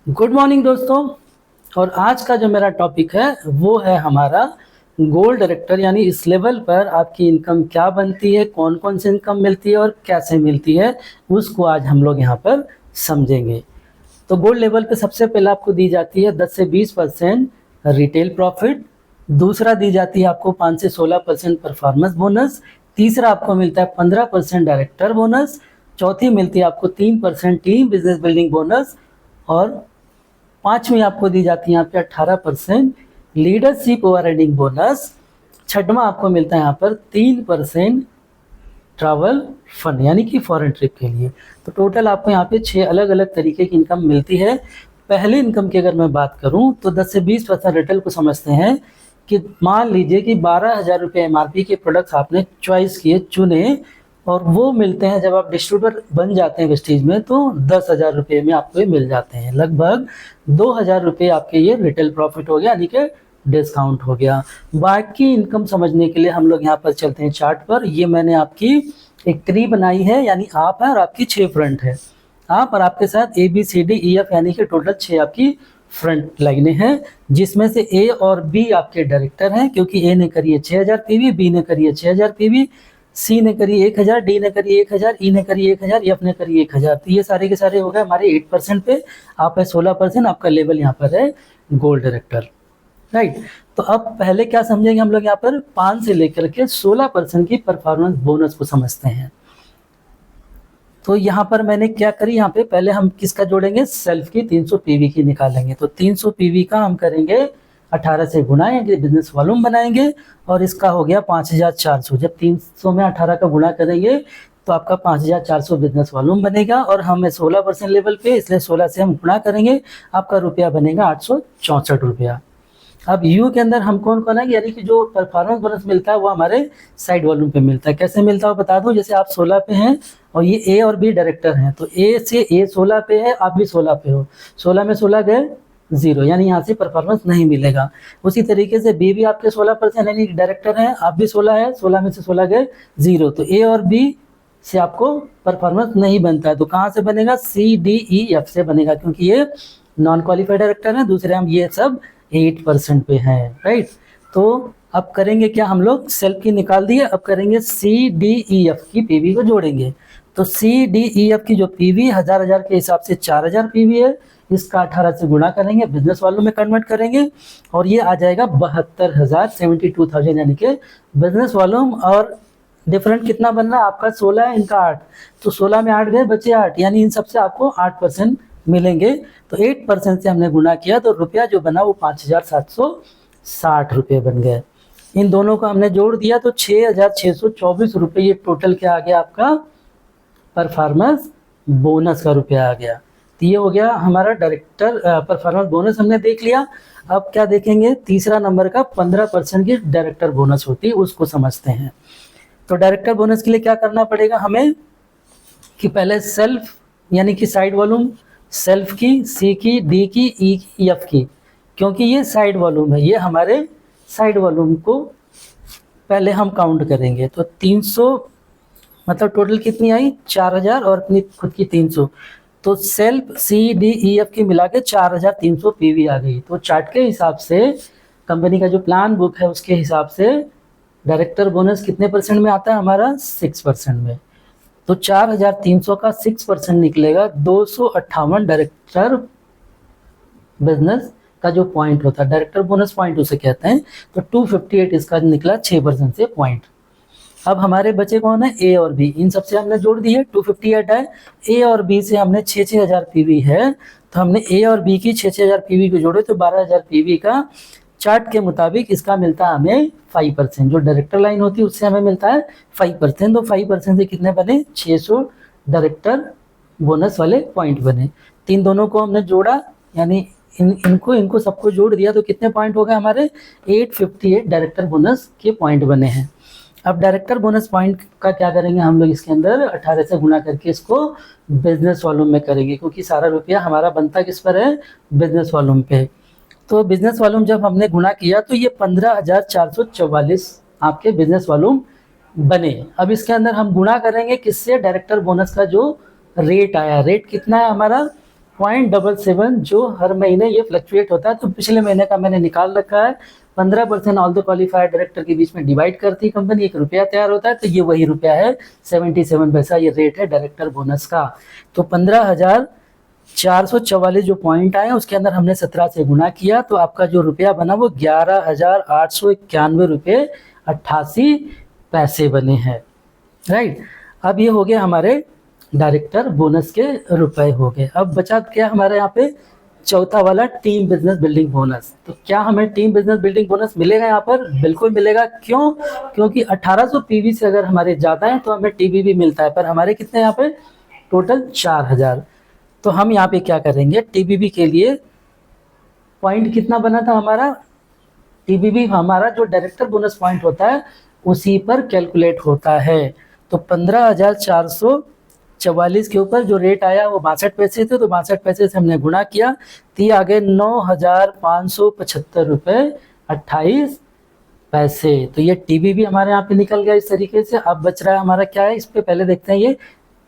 Good morning दोस्तों। और आज का जो मेरा टॉपिक है वो है हमारा गोल डायरेक्टर, यानी इस लेवल पर आपकी इनकम क्या बनती है, कौन कौन सी इनकम मिलती है और कैसे मिलती है, उसको आज हम लोग यहाँ पर समझेंगे। तो गोल्ड लेवल पे सबसे पहले आपको दी जाती है 10 से 20% रिटेल प्रॉफिट। दूसरा दी जाती है आपको 5 से 16% परफॉर्मेंस बोनस। तीसरा आपको मिलता है 15% डायरेक्टर बोनस। चौथी मिलती है आपको 3% टीम बिजनेस बिल्डिंग बोनस। और पांचवी आपको दी जाती है यहाँ पे 18% लीडरशिप ओवर हेडिंग बोनस। छठवां आपको मिलता है यहाँ पर 3% ट्रैवल फंड, यानी कि फॉरेन ट्रिप के लिए। तो टोटल आपको यहाँ पे 6 अलग अलग तरीके की इनकम मिलती है। पहली इनकम की अगर मैं बात करूँ तो 10 से 20% रिटेल को समझते हैं कि मान लीजिए कि 12,000 रुपये MRP के प्रोडक्ट्स आपने चॉइस किए, चुने, और वो मिलते हैं जब आप डिस्ट्रीब्यूटर बन जाते हैं वेस्टीज में तो 10,000 रुपये में आपको ये मिल जाते हैं। लगभग 2,000 रुपये आपके ये रिटेल प्रॉफिट हो गया, यानी कि डिस्काउंट हो गया। बाकी इनकम समझने के लिए हम लोग यहाँ पर चलते हैं चार्ट पर। ये मैंने आपकी एक ट्री बनाई है, यानी आप है और आपकी 6 फ्रंट है। आप और आपके साथ ABCDEF यानी कि टोटल 6 आपकी फ्रंट लाइनें हैं, जिसमें से A और B आपके डायरेक्टर हैं, क्योंकि A ने करी है 6,000 PV, B ने करी है 6,000 PV, C ने करी 1,000, D ने करी 1,000, E ने करी 1,000, F ने करी 1,000। तो ये सारे के सारे हो गए हमारे 8% पे। आप है 16%, आपका लेवल यहाँ पर है गोल्ड डायरेक्टर, राइट। तो अब पहले क्या समझेंगे हम लोग यहाँ पर 5 से लेकर के 16% की परफॉर्मेंस बोनस को समझते हैं। तो यहाँ पर मैंने क्या करी, यहाँ पे पहले हम किसका जोड़ेंगे, सेल्फ की 300 PV की निकालेंगे। तो 300 PV का हम करेंगे 18 से गुना, यानी बिजनेस वॉल्यूम बनाएंगे, और इसका हो गया 5,400। जब 300 में 18 का गुणा करेंगे तो आपका 5,400 बिजनेस वॉल्यूम बनेगा। और हम 16% लेवल पे, इसलिए 16 से हम गुणा करेंगे, आपका रुपया बनेगा 864 रुपया। अब यू के अंदर हम कौन कौन है, यानी कि जो परफॉर्मेंस बोनस मिलता है वो हमारे साइड वॉल्यूम पे मिलता है। कैसे मिलता है बता दूं, जैसे आप 16 पे हैं और ये A और B डायरेक्टर हैं, तो A से A 16 पे है, आप भी 16 पे हो, 16 में 16 गए 0, यानी यहाँ से परफॉर्मेंस नहीं मिलेगा। उसी तरीके से B भी आपके 16% यानी डायरेक्टर हैं, आप भी 16 है, 16 में से 16 गए 0, तो A और B से आपको परफॉर्मेंस नहीं बनता है। तो कहाँ से बनेगा, CDEF से बनेगा, क्योंकि ये नॉन क्वालिफाइड डायरेक्टर है। दूसरे हम ये सब 8% पे है, राइट। तो अब करेंगे क्या, हम लोग सेल्फ की निकाल दिए, अब करेंगे CDEF की PV को जोड़ेंगे। तो CDEF की जो PV 1000 के हिसाब से 4,000 PV है, इसका 18 से गुणा करेंगे, बिजनेस वालों में कन्वर्ट करेंगे, और ये आ जाएगा 72,000, 72,000, यानी कि बिजनेस वॉल्यूम। और डिफरेंट कितना बन रहा है, आपका 16 है, इनका 8, तो 16 में 8 गए, बचे 8, यानी इन सबसे आपको 8% मिलेंगे। तो 8% से हमने गुणा किया तो रुपया जो बना वो 5,760 रुपये बन गए। इन दोनों को हमने जोड़ दिया तो 6,624 रुपये ये टोटल क्या आ गया, आपका परफॉर्मेंस बोनस का रुपया आ गया। तो ये हो गया हमारा डायरेक्टर परफॉर्मेंस बोनस, हमने देख लिया। अब क्या देखेंगे, तीसरा नंबर का 15% की डायरेक्टर बोनस होती है, उसको समझते हैं। तो डायरेक्टर बोनस के लिए क्या करना पड़ेगा हमें, कि पहले सेल्फ यानी कि साइड वॉल्यूम, सेल्फ की, C की, D की, E की, F की, क्योंकि ये साइड वॉल्यूम है, ये हमारे साइड वॉल्यूम को पहले हम काउंट करेंगे। तो 300 मतलब टोटल कितनी आई, 4,000, और अपनी खुद की 300, तो सेल्फ CDEF की मिला के 4,300 PV आ गई। तो चार्ट के हिसाब से, कंपनी का जो प्लान बुक है उसके हिसाब से डायरेक्टर बोनस कितने परसेंट में आता है हमारा, 6% में। तो 4,300 का 6% निकलेगा 258 डायरेक्टर बिजनेस का जो पॉइंट होता है, डायरेक्टर बोनस पॉइंट उसे कहते हैं। तो 258 इसका निकला 6% से पॉइंट। अब हमारे बचे कौन है, A और B, इन सबसे हमने जोड़ दी है, 258 है। A और B से हमने 6,000 PV है, तो हमने A और B की 6,000 PV को जोड़े तो 12,000 PV का चार्ट के मुताबिक इसका मिलता है हमें 5%। जो डायरेक्टर लाइन होती है उससे हमें मिलता है 5%। तो 5% से कितने बने, 600 डायरेक्टर बोनस वाले पॉइंट बने। तीन दोनों को हमने जोड़ा, यानी इनको सबको जोड़ दिया तो कितने पॉइंट हो गए हमारे, 858 डायरेक्टर बोनस के पॉइंट बने हैं। अब डायरेक्टर बोनस पॉइंट का क्या करेंगे हम लोग, इसके अंदर 18 से गुणा करके इसको बिजनेस वॉल्यूम में करेंगे, क्योंकि सारा रुपया हमारा बनता किस पर है, बिजनेस वॉल्यूम पे। तो बिजनेस वॉल्यूम जब हमने गुणा किया तो ये 15,444 आपके बिजनेस वॉल्यूम बने। अब इसके अंदर हम गुणा करेंगे किससे, डायरेक्टर बोनस का जो रेट आया, रेट कितना है हमारा 0.77 जो हर महीने ये फ्लक्चुएट होता है। तो पिछले महीने का मैंने निकाल रखा है। 15% ऑल द क्वालिफाइड डायरेक्टर के बीच में डिवाइड करती है कंपनी, एक रुपया तैयार होता है, तो ये वही रुपया है 77 पैसा, ये रेट है डायरेक्टर बोनस का। तो 15,444 जो पॉइंट आए उसके अंदर हमने 17 से गुना किया, तो आपका जो रुपया बना वो 11,891 रुपये 88 पैसे बने हैं, राइट। अब ये हो गया हमारे डायरेक्टर बोनस के रुपए हो गए। अब बचा क्या हमारे यहाँ पे चौथा वाला टीम बिजनेस बिल्डिंग बोनस। तो क्या हमें टीम बिजनेस बिल्डिंग बोनस मिलेगा यहाँ पर? बिल्कुल मिलेगा। क्यों? क्योंकि 1800 पीवी से अगर हमारे ज़्यादा है तो हमें टीबी भी मिलता है, पर हमारे कितने यहाँ पे टोटल 4000। तो हम यहाँ पे क्या करेंगे, टीबीबी के लिए पॉइंट कितना बना था हमारा, टीबीबी हमारा जो डायरेक्टर बोनस पॉइंट होता है उसी पर कैलकुलेट होता है। तो 15,444 के ऊपर जो रेट आया वो 62 पैसे थे, तो 62 पैसे से हमने गुणा किया, तो ये आ गए 9,575 रुपये 28 पैसे। तो ये टीबीबी हमारे यहाँ पे निकल गया इस तरीके से। अब बच रहा है हमारा क्या है, इस पे पहले देखते हैं ये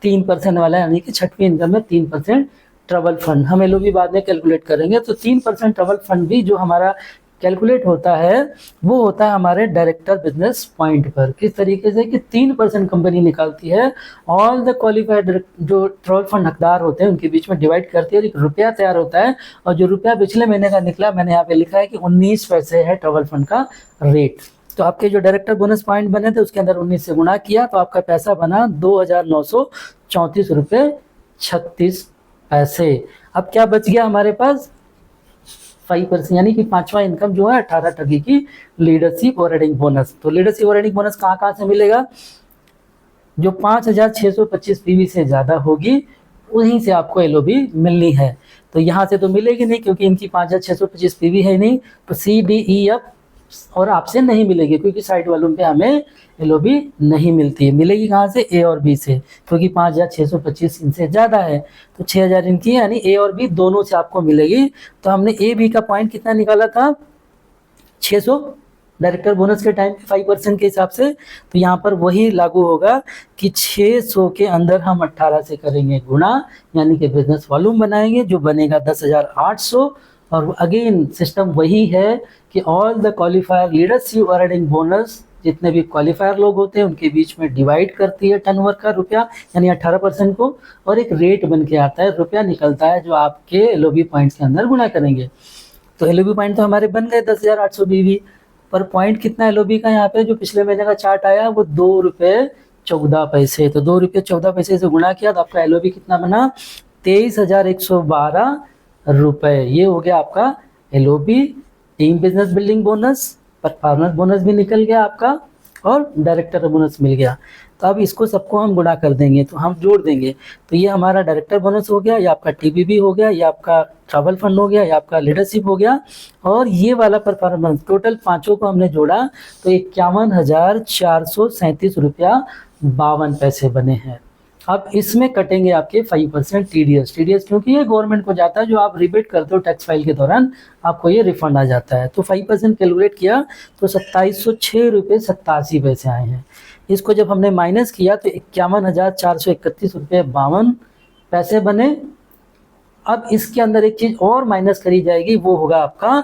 3% वाला है, यानी कि छठवीं इनकम में 3% ट्रबल फंड। हम एलओबी बाद में कैलकुलेट करेंगे। तो 3% ट्रबल फंड भी जो हमारा कैलकुलेट होता है वो होता है हमारे डायरेक्टर बिजनेस पॉइंट पर। किस तरीके से कि 3% कंपनी निकालती है, ऑल द क्वालिफाइड जो ट्रबल फंड हकदार होते हैं उनके बीच में डिवाइड करती है, और एक रुपया तैयार होता है। और जो रुपया पिछले महीने का निकला, मैंने यहाँ पे लिखा है कि 19 पैसे है ट्रबल फंड का रेट। तो आपके जो डायरेक्टर बोनस पॉइंट बने थे उसके अंदर 19 से गुणा किया, तो आपका पैसा बना 2,934 रुपये 36 पैसे। अब क्या बच गया हमारे पास 5%, यानी कि पांचवा इनकम जो है 18 की लीडरशिप और एडिंग बोनस। तो लीडरशिप और एडिंग बोनस कहाँ कहाँ से मिलेगा, जो 5,625 पीवी से ज़्यादा होगी वहीं से आपको एलओबी मिलनी है। तो यहाँ से तो मिलेगी नहीं क्योंकि इनकी 5,625 पीवी है नहीं, तो सी डी ई एफ और आपसे नहीं मिलेगी, क्योंकि साइट वालों पे हमें एलओबी नहीं मिलती है। मिलेगी कहाँ से, ए और बी से, क्योंकि 5,625 इनसे ज़्यादा है, तो 6,000 इनकी, यानी ए और बी दोनों से आपको मिलेगी। तो हमने ए बी का पॉइंट कितना निकाला था, 600 डायरेक्टर बोनस के टाइम पे 5% के हिसाब से। तो यहाँ पर वही लागू होगा कि 600 के अंदर हम 18 से करेंगे गुणा, यानी कि बिजनेस वॉल्यूम बनाएंगे जो बनेगा 10,800। और अगेन सिस्टम वही है कि ऑल द क्वालिफायर लीडरशिप और एडिंग बोनस जितने भी क्वालिफायर लोग होते हैं उनके बीच में डिवाइड करती है टर्नओवर का रुपया, यानी 18% को, और एक रेट बन के आता है, रुपया निकलता है जो आपके एलओबी पॉइंट्स के अंदर गुणा करेंगे। तो एलओबी पॉइंट तो हमारे बन गए 10,800 बीवी, पर पॉइंट कितना एलओबी का यहाँ पे जो पिछले महीने का चार्ट आया वो 2 रुपये 14 पैसे। तो 2 रुपये 14 पैसे से गुणा किया तो आपका एलओबी कितना बना, 23,112 रुपये। ये हो गया आपका LOB, team business building bonus, performance bonus भी निकल गया आपका, और डायरेक्टर बोनस मिल गया। तो अब इसको सबको हम गुणा कर देंगे, तो हम जोड़ देंगे। तो ये हमारा डायरेक्टर बोनस हो गया, ये आपका टीबीबी हो गया, ये आपका ट्रैवल फंड हो गया, ये आपका लीडरशिप हो गया, और ये वाला परफॉर्मेंस, टोटल पाँचों को हमने जोड़ा तो 51,437 रुपया 52 पैसे बने हैं। अब इसमें कटेंगे आपके 5% टीडीएस। टीडीएस क्योंकि ये गवर्नमेंट को जाता है, जो आप रिबेट करते हो टैक्स फाइल के दौरान आपको ये रिफंड आ जाता है। तो 5% कैलकुलेट किया तो 2706 रुपये 87 पैसे आए हैं। इसको जब हमने माइनस किया तो 51,431 रुपये 52 पैसे बने। अब इसके अंदर एक चीज़ और माइनस करी जाएगी, वो होगा आपका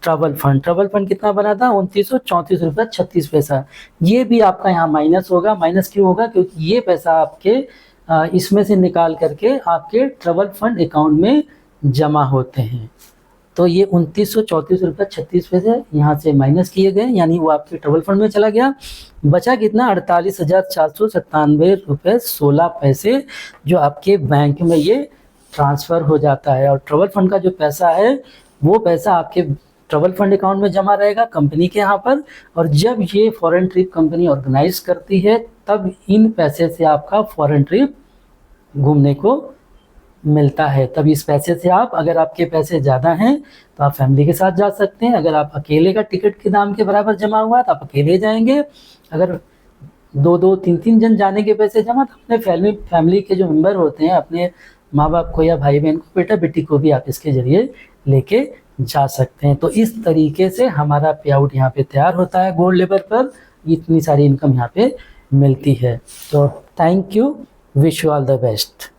ट्रैवल फंड। ट्रैवल फंड कितना बना था, 2934 रुपये 36 पैसा। ये भी आपका यहाँ माइनस होगा। माइनस क्यों होगा, क्योंकि ये पैसा आपके इसमें से निकाल करके आपके ट्रैवल फंड अकाउंट में जमा होते हैं। तो ये 2934 रुपये 36 पैसे यहाँ से माइनस किए गए, यानी वो आपके ट्रैवल फंड में चला गया। बचा कितना, 48,497 रुपये 16 पैसे, जो आपके बैंक में ये ट्रांसफ़र हो जाता है। और ट्रैवल फंड का जो पैसा है वो पैसा आपके ट्रैवल फंड अकाउंट में जमा रहेगा कंपनी के यहाँ पर, और जब ये फॉरेन ट्रिप कंपनी ऑर्गेनाइज करती है तब इन पैसे से आपका फॉरेन ट्रिप घूमने को मिलता है। तब इस पैसे से आप, अगर आपके पैसे ज़्यादा हैं तो आप फैमिली के साथ जा सकते हैं। अगर आप अकेले का टिकट के दाम के बराबर जमा हुआ है तो आप अकेले जाएंगे। अगर 2-2, 3-3 जन जाने के पैसे जमा, तो अपने फैमिली के जो मेंबर होते हैं, अपने माँ बाप को या भाई बहन को, बेटा बेटी को भी आप इसके ज़रिए लेके जा सकते हैं। तो इस तरीके से हमारा पे आउट यहाँ पे तैयार होता है गोल्ड लेवल पर। इतनी सारी इनकम यहाँ पे मिलती है। तो thank you, wish you all the best.